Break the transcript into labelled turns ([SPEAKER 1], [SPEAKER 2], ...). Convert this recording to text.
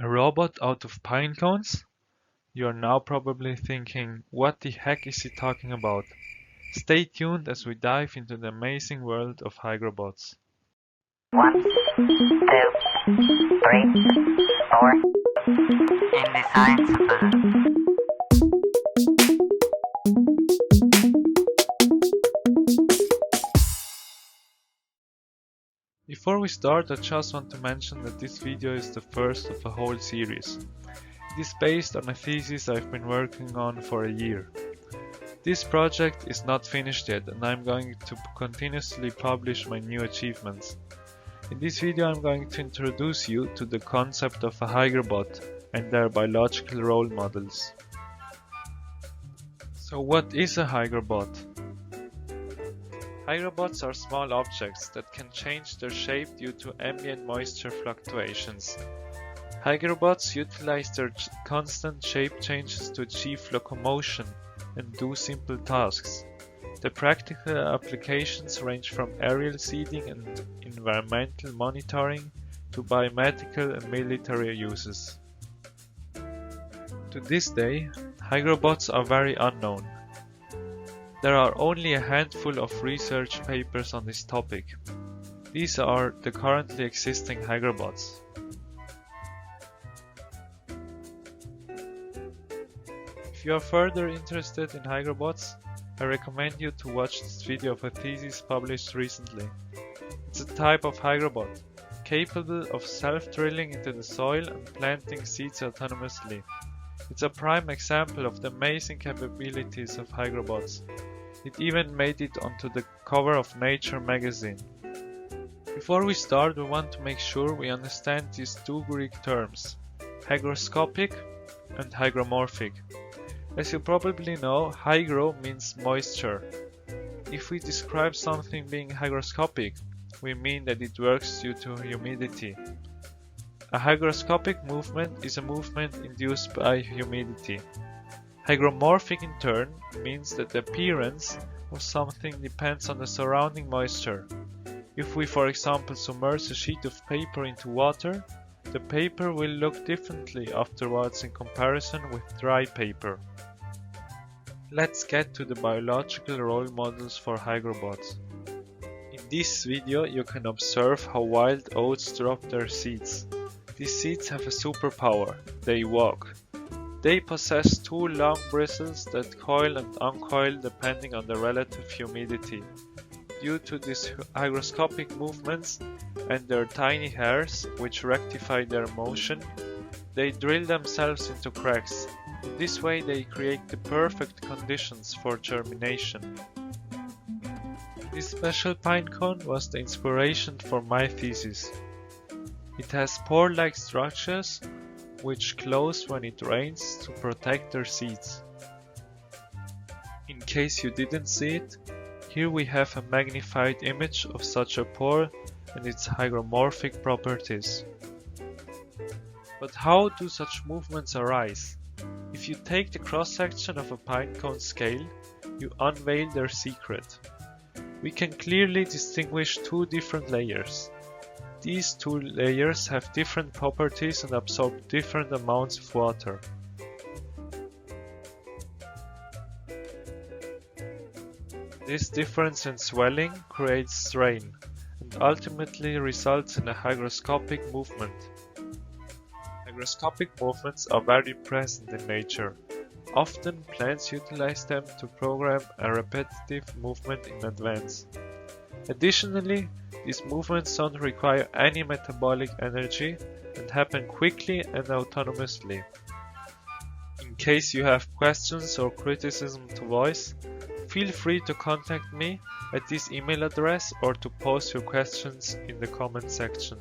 [SPEAKER 1] A robot out of pine cones? You are now probably thinking, what the heck is he talking about? Stay tuned as we dive into the amazing world of Hygrobots.
[SPEAKER 2] 1, 2, 3, 4. InDesign Super.
[SPEAKER 1] Before we start, I just want to mention that this video is the first of a whole series. It is based on a thesis I've been working on for a year. This project is not finished yet, and I'm going to continuously publish my new achievements. In this video I'm going to introduce you to the concept of a Hygrobot and their biological role models. So what is a Hygrobot? Hygrobots are small objects that can change their shape due to ambient moisture fluctuations. Hygrobots utilize their constant shape changes to achieve locomotion and do simple tasks. The practical applications range from aerial seeding and environmental monitoring to biomedical and military uses. To this day, Hygrobots are very unknown. There are only a handful of research papers on this topic. These are the currently existing Hygrobots. If you are further interested in Hygrobots, I recommend you to watch this video of a thesis published recently. It's a type of Hygrobot, capable of self-drilling into the soil and planting seeds autonomously. It's a prime example of the amazing capabilities of Hygrobots. It even made it onto the cover of Nature magazine. Before we start, we want to make sure we understand these two Greek terms, hygroscopic and hygromorphic. As you probably know, hygro means moisture. If we describe something being hygroscopic, we mean that it works due to humidity. A hygroscopic movement is a movement induced by humidity. Hygromorphic in turn means that the appearance of something depends on the surrounding moisture. If we, for example, submerge a sheet of paper into water, the paper will look differently afterwards in comparison with dry paper. Let's get to the biological role models for Hygrobots. In this video you can observe how wild oats drop their seeds. These seeds have a superpower, they walk. They possess two long bristles that coil and uncoil depending on the relative humidity. Due to these hygroscopic movements and their tiny hairs, which rectify their motion, they drill themselves into cracks. In this way they create the perfect conditions for germination. This special pine cone was the inspiration for my thesis. It has pore-like structures which close when it rains to protect their seeds. In case you didn't see it, here we have a magnified image of such a pore and its hygromorphic properties. But how do such movements arise? If you take the cross-section of a pine cone scale, you unveil their secret. We can clearly distinguish two different layers. These two layers have different properties and absorb different amounts of water. This difference in swelling creates strain and ultimately results in a hygroscopic movement. Hygroscopic movements are very present in nature. Often plants utilize them to program a repetitive movement in advance. Additionally, these movements don't require any metabolic energy and happen quickly and autonomously. In case you have questions or criticism to voice, feel free to contact me at this email address or to post your questions in the comment section.